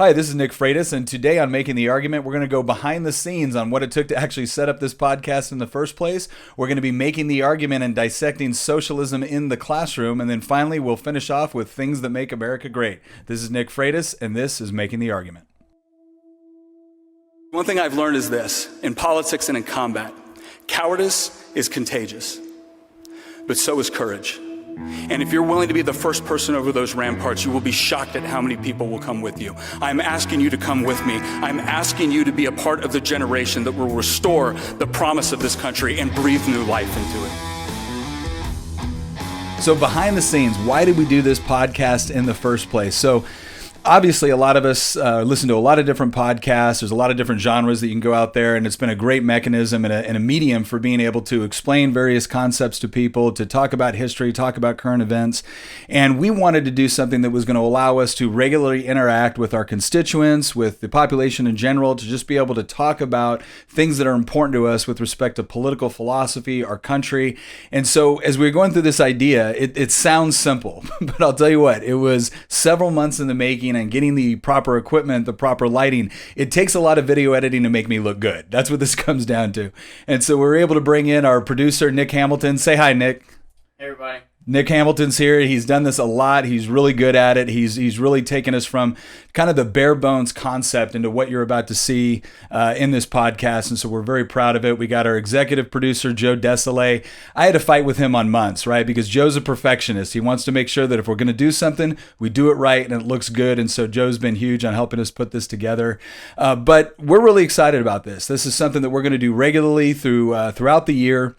Hi, this is Nick Freitas, and today on Making the Argument, we're going to go behind the scenes on what it took to actually set up this podcast in the first place. We're going to be making the argument and dissecting socialism in the classroom, and then finally we'll finish off with things that make America great. This is Nick Freitas, and this is Making the Argument. One thing I've learned is this, in politics and in combat, cowardice is contagious, but so is courage. And if you're willing to be the first person over those ramparts, you will be shocked at how many people will come with you. I'm asking you to come with me. I'm asking you to be a part of the generation that will restore the promise of this country and breathe new life into it. So behind the scenes, why did we do this podcast in the first place? So obviously, a lot of us listen to a lot of different podcasts. There's a lot of different genres that you can go out there, and it's been a great mechanism and a medium for being able to explain various concepts to people, to talk about history, talk about current events. And we wanted to do something that was going to allow us to regularly interact with our constituents, with the population in general, to just be able to talk about things that are important to us with respect to political philosophy, our country. And so as we were going through this idea, it sounds simple, but I'll tell you what, it was several months in the making, and getting the proper equipment, the proper lighting. It takes a lot of video editing to make me look good. That's what this comes down to. And so we were able to bring in our producer, Nick Hamilton. Say hi, Nick. Hey, everybody. Nick Hamilton's here. He's done this a lot. He's really good at it. He's really taken us from kind of the bare bones concept into what you're about to see in this podcast. And so we're very proud of it. We got our executive producer, Joe Desolé. I had to fight with him on months, right? Because Joe's a perfectionist. He wants to make sure that if we're going to do something, we do it right and it looks good. And so Joe's been huge on helping us put this together. But we're really excited about this. This is something that we're going to do regularly throughout the year.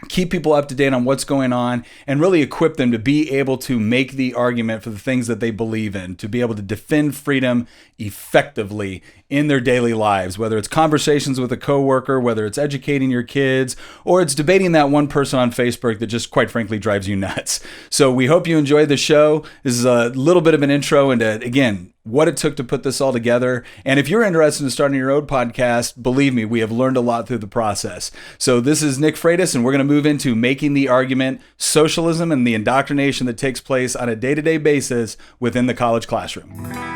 Keep people up to date on what's going on and really equip them to be able to make the argument for the things that they believe in, to be able to defend freedom effectively in their daily lives, whether it's conversations with a coworker, whether it's educating your kids, or it's debating that one person on Facebook that just quite frankly drives you nuts. So we hope you enjoyed the show. This is a little bit of an intro into, again, what it took to put this all together. And if you're interested in starting your own podcast, believe me, we have learned a lot through the process. So this is Nick Freitas, and we're going to move into Making the Argument, socialism and the indoctrination that takes place on a day-to-day basis within the college classroom.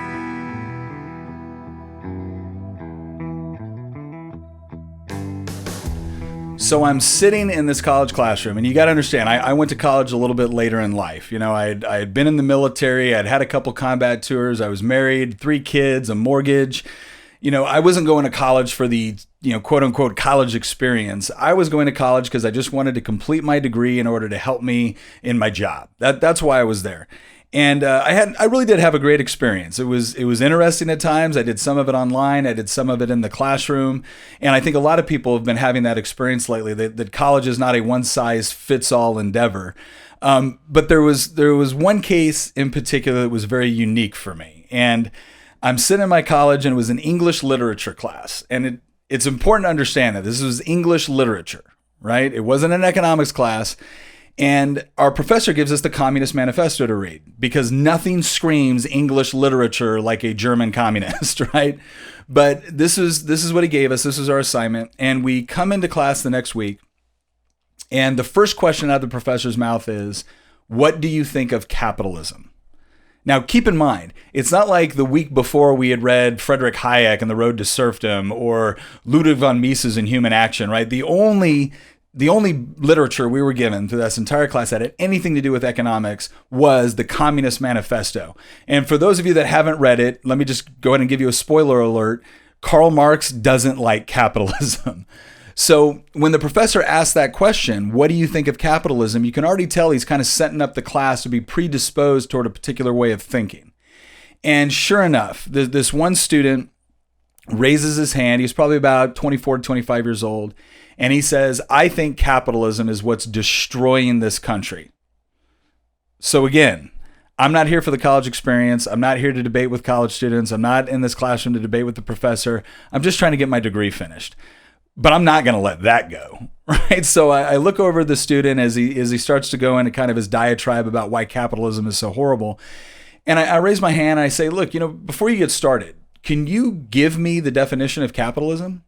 So I'm sitting in this college classroom, and you got to understand, I went to college a little bit later in life. You know, I had been in the military, I'd had a couple combat tours, I was married, 3 kids, a mortgage. You know, I wasn't going to college for the, quote unquote college experience. I was going to college because I just wanted to complete my degree in order to help me in my job. That's why I was there. And I really did have a great experience. It was interesting at times. I did some of it online. I did some of it in the classroom. And I think a lot of people have been having that experience lately, that college is not a one-size-fits-all endeavor. But there was one case in particular that was very unique for me. And I'm sitting in my college, and it was an English literature class. And it's important to understand that this was English literature, right? It wasn't an economics class. And our professor gives us the Communist Manifesto to read, because nothing screams English literature like a German communist, right? But this is what he gave us. This is our assignment. And we come into class the next week, and the first question out of the professor's mouth is, what do you think of capitalism? Now, keep in mind, it's not like the week before we had read Friedrich Hayek and The Road to Serfdom or Ludwig von Mises in Human Action, right? The only literature we were given through this entire class that had anything to do with economics was the Communist Manifesto. And for those of you that haven't read it, let me just go ahead and give you a spoiler alert. Karl Marx doesn't like capitalism. So when the professor asked that question, what do you think of capitalism? You can already tell he's kind of setting up the class to be predisposed toward a particular way of thinking. And sure enough, this one student raises his hand. He's probably about 24 to 25 years old. And he says, I think capitalism is what's destroying this country. So again, I'm not here for the college experience. I'm not here to debate with college students. I'm not in this classroom to debate with the professor. I'm just trying to get my degree finished. But I'm not going to let that go, right? So I look over the student as he starts to go into kind of his diatribe about why capitalism is so horrible. And I raise my hand and I say, look, before you get started, can you give me the definition of capitalism?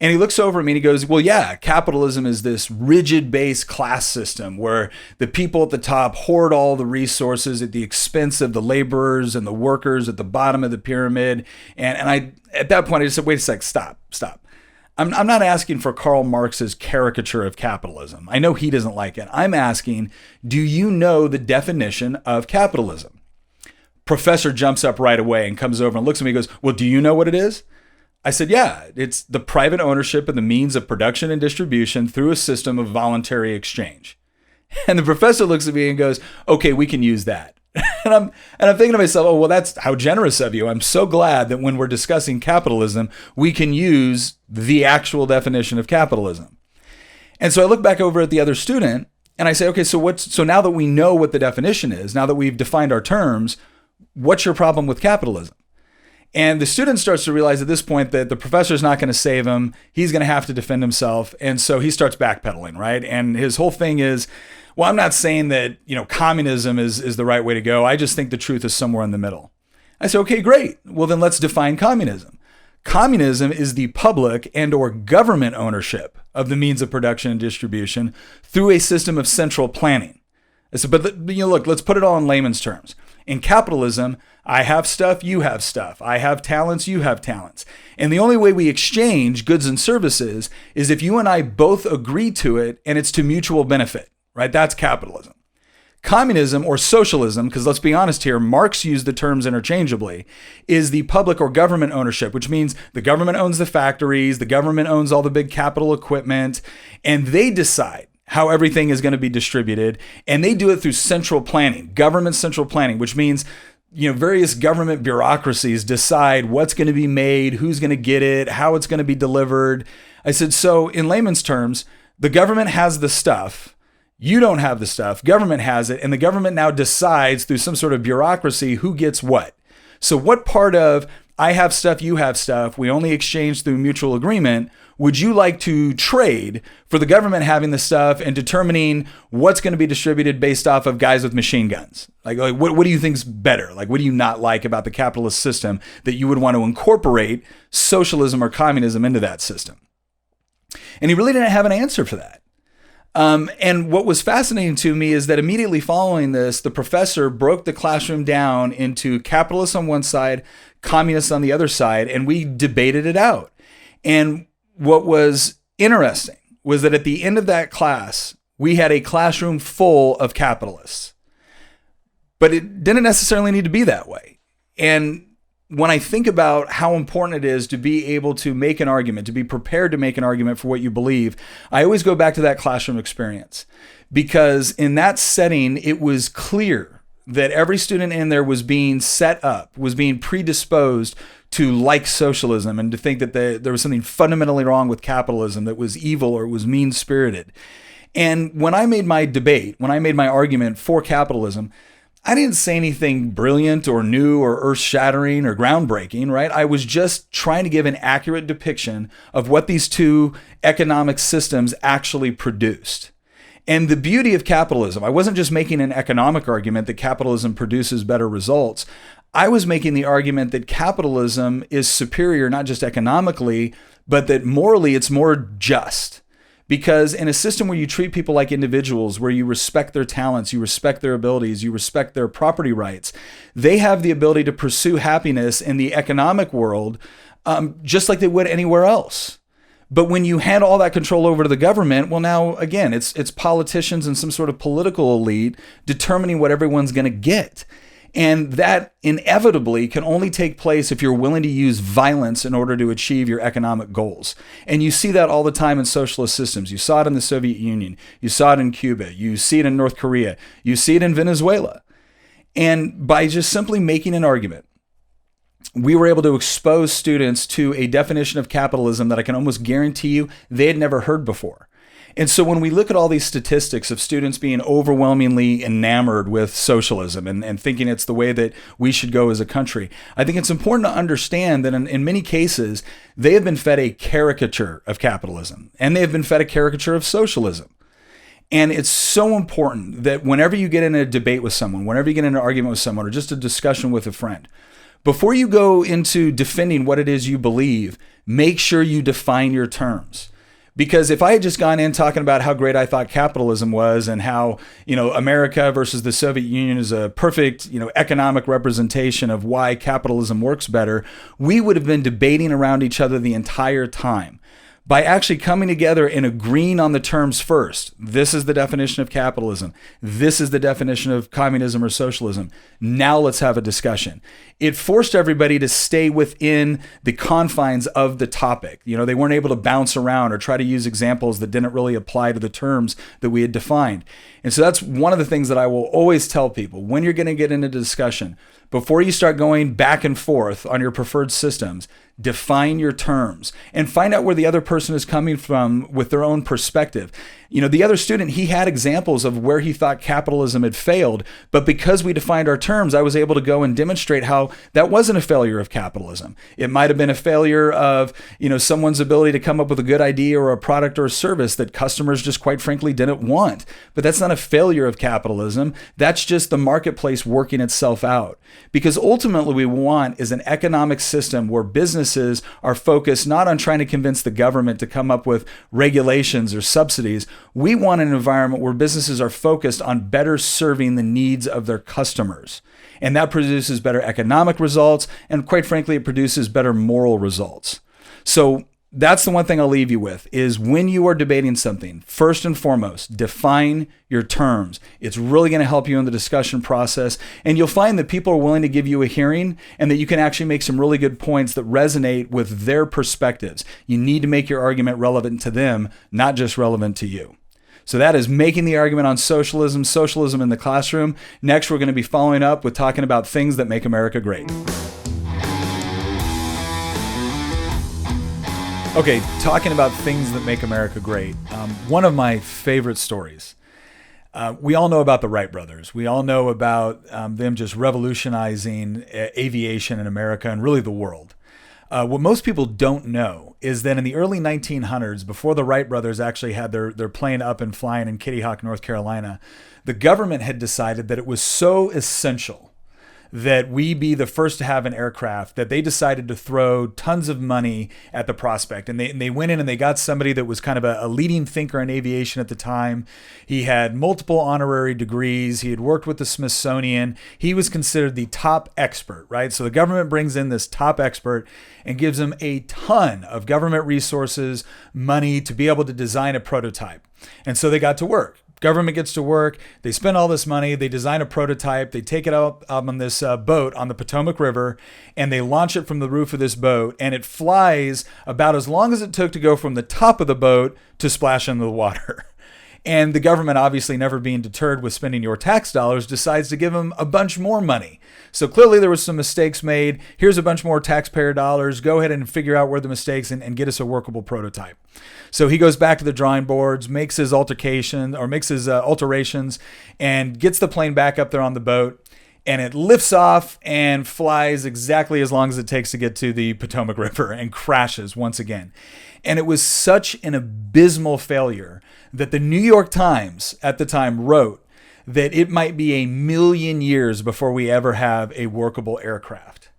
And he looks over at me and he goes, well, yeah, capitalism is this rigid based class system where the people at the top hoard all the resources at the expense of the laborers and the workers at the bottom of the pyramid. And I, at that point, I just said, wait a sec, stop. I'm not asking for Karl Marx's caricature of capitalism. I know he doesn't like it. I'm asking, do you know the definition of capitalism? Professor jumps up right away and comes over and looks at me and goes, well, do you know what it is? I said, yeah, it's the private ownership of the means of production and distribution through a system of voluntary exchange. And the professor looks at me and goes, okay, we can use that. And I'm thinking to myself, oh, well, that's how generous of you. I'm so glad that when we're discussing capitalism, we can use the actual definition of capitalism. And so I look back over at the other student and I say, okay, so now that we know what the definition is, now that we've defined our terms, what's your problem with capitalism? And the student starts to realize at this point that the professor's not going to save him. He's going to have to defend himself. And so he starts backpedaling, right? And his whole thing is, well, I'm not saying that, communism is the right way to go. I just think the truth is somewhere in the middle. I said, okay, great. Well, then let's define communism. Communism is the public and or government ownership of the means of production and distribution through a system of central planning. I said, but look, let's put it all in layman's terms. In capitalism, I have stuff, you have stuff. I have talents, you have talents. And the only way we exchange goods and services is if you and I both agree to it and it's to mutual benefit, right? That's capitalism. Communism or socialism, because let's be honest here, Marx used the terms interchangeably, is the public or government ownership, which means the government owns the factories, the government owns all the big capital equipment, and they decide how everything is going to be distributed. And they do it through central planning, government central planning, which means various government bureaucracies decide what's going to be made, who's going to get it, how it's going to be delivered. I said, so in layman's terms, the government has the stuff. You don't have the stuff. Government has it. And the government now decides through some sort of bureaucracy who gets what. So what part of I have stuff, you have stuff, we only exchange through mutual agreement, would you like to trade for the government having the stuff and determining what's going to be distributed based off of guys with machine guns? Like what do you think's better? Like, what do you not like about the capitalist system that you would want to incorporate socialism or communism into that system? And he really didn't have an answer for that. And what was fascinating to me is that immediately following this, the professor broke the classroom down into capitalists on one side, communists on the other side, and we debated it out. And what was interesting was that at the end of that class, we had a classroom full of capitalists. But it didn't necessarily need to be that way. And when I think about how important it is to be able to make an argument, to be prepared to make an argument for what you believe, I always go back to that classroom experience. Because in that setting, it was clear that every student in there was being set up, was being predisposed to like socialism and to think that there was something fundamentally wrong with capitalism, that was evil or it was mean-spirited. And when I made my debate, when I made my argument for capitalism, I didn't say anything brilliant or new or earth-shattering or groundbreaking, right? I was just trying to give an accurate depiction of what these two economic systems actually produced. And the beauty of capitalism, I wasn't just making an economic argument that capitalism produces better results. I was making the argument that capitalism is superior, not just economically, but that morally it's more just. Because in a system where you treat people like individuals, where you respect their talents, you respect their abilities, you respect their property rights, they have the ability to pursue happiness in the economic world just like they would anywhere else. But when you hand all that control over to the government, well, now, again, it's politicians and some sort of political elite determining what everyone's going to get. And that inevitably can only take place if you're willing to use violence in order to achieve your economic goals. And you see that all the time in socialist systems. You saw it in the Soviet Union. You saw it in Cuba. You see it in North Korea. You see it in Venezuela. And by just simply making an argument, we were able to expose students to a definition of capitalism that I can almost guarantee you they had never heard before. And so when we look at all these statistics of students being overwhelmingly enamored with socialism and thinking it's the way that we should go as a country, I think it's important to understand that in many cases, they have been fed a caricature of capitalism and they have been fed a caricature of socialism. And it's so important that whenever you get in a debate with someone, whenever you get in an argument with someone or just a discussion with a friend, Before you go into defending what it is you believe, make sure you define your terms. Because if I had just gone in talking about how great I thought capitalism was and how, America versus the Soviet Union is a perfect, economic representation of why capitalism works better, we would have been debating around each other the entire time. By actually coming together and agreeing on the terms first, this is the definition of capitalism. This is the definition of communism or socialism. Now let's have a discussion. It forced everybody to stay within the confines of the topic. They weren't able to bounce around or try to use examples that didn't really apply to the terms that we had defined. And so that's one of the things that I will always tell people when you're going to get into discussion. Before you start going back and forth on your preferred systems, define your terms and find out where the other person is coming from with their own perspective. The other student, he had examples of where he thought capitalism had failed, but because we defined our terms, I was able to go and demonstrate how that wasn't a failure of capitalism. It might have been a failure of, someone's ability to come up with a good idea or a product or a service that customers just quite frankly didn't want. But that's not a failure of capitalism. That's just the marketplace working itself out. Because ultimately what we want is an economic system where businesses are focused not on trying to convince the government to come up with regulations or subsidies. We want an environment where businesses are focused on better serving the needs of their customers. And that produces better economic results. And quite frankly, it produces better moral results. So that's the one thing I'll leave you with is when you are debating something, first and foremost, define your terms. It's really going to help you in the discussion process. And you'll find that people are willing to give you a hearing and that you can actually make some really good points that resonate with their perspectives. You need to make your argument relevant to them, not just relevant to you. So that is making the argument on socialism in the classroom. Next, we're going to be following up with talking about things that make America great. Okay, talking about things that make America great. One of my favorite stories. We all know about the Wright Brothers. We all know about them just revolutionizing aviation in America and really the world. What most people don't know is that in the early 1900s, before the Wright Brothers actually had their plane up and flying in Kitty Hawk, North Carolina, the government had decided that it was so essential that we be the first to have an aircraft that they decided to throw tons of money at the prospect. And they went in and they got somebody that was kind of a leading thinker in aviation at the time. He had multiple honorary degrees. He had worked with the Smithsonian. He was considered the top expert, right? So the government brings in this top expert and gives him a ton of government resources, money to be able to design a prototype. And so they got to work. Government gets to work. They spend all this money. They design a prototype. They take it out on this boat on the Potomac River, and they launch it from the roof of this boat. And it flies about as long as it took to go from the top of the boat to splash into the water. And the government, obviously never being deterred with spending your tax dollars, decides to give them a bunch more money. So clearly there was some mistakes made. Here's a bunch more taxpayer dollars. Go ahead and figure out where the mistakes and get us a workable prototype. So he goes back to the drawing boards, makes his alterations, and gets the plane back up there on the boat. And it lifts off and flies exactly as long as it takes to get to the Potomac River and crashes once again. And it was such an abysmal failure that the New York Times at the time wrote that it might be 1,000,000 years before we ever have a workable aircraft.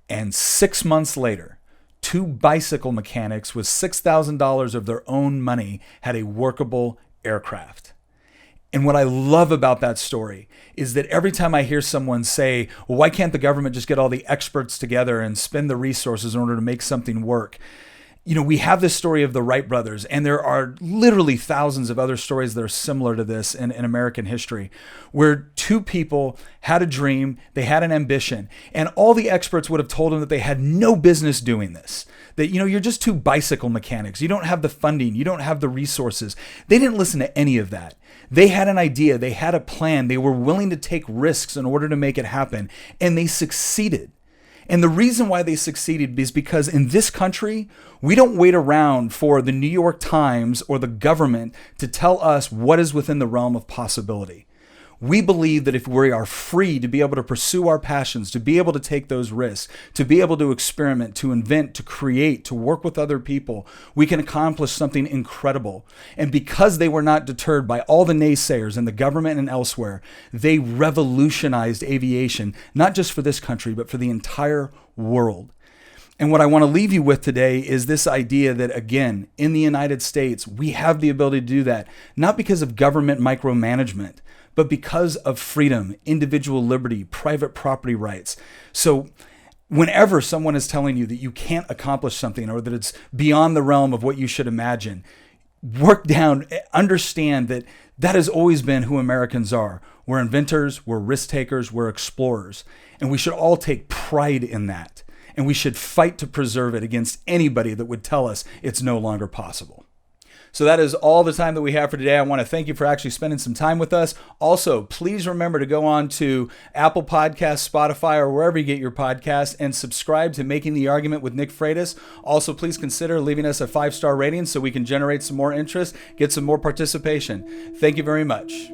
And 6 months later, 2 bicycle mechanics with $6,000 of their own money had a workable aircraft. And what I love about that story is that every time I hear someone say, well, why can't the government just get all the experts together and spend the resources in order to make something work? We have this story of the Wright Brothers, and there are literally thousands of other stories that are similar to this in American history, where 2 people had a dream, they had an ambition, and all the experts would have told them that they had no business doing this. That, you're just 2 bicycle mechanics. You don't have the funding. You don't have the resources. They didn't listen to any of that. They had an idea. They had a plan. They were willing to take risks in order to make it happen, and they succeeded. And the reason why they succeeded is because in this country, we don't wait around for the New York Times or the government to tell us what is within the realm of possibility. We believe that if we are free to be able to pursue our passions, to be able to take those risks, to be able to experiment, to invent, to create, to work with other people, we can accomplish something incredible. And because they were not deterred by all the naysayers in the government and elsewhere, they revolutionized aviation, not just for this country, but for the entire world. And what I want to leave you with today is this idea that, again, in the United States, we have the ability to do that, not because of government micromanagement, but because of freedom, individual liberty, private property rights. So whenever someone is telling you that you can't accomplish something or that it's beyond the realm of what you should imagine, understand that that has always been who Americans are. We're inventors, we're risk takers, we're explorers, and we should all take pride in that. And we should fight to preserve it against anybody that would tell us it's no longer possible. So that is all the time that we have for today. I want to thank you for actually spending some time with us. Also, please remember to go on to Apple Podcasts, Spotify, or wherever you get your podcasts and subscribe to Making the Argument with Nick Freitas. Also, please consider leaving us a 5-star rating so we can generate some more interest, get some more participation. Thank you very much.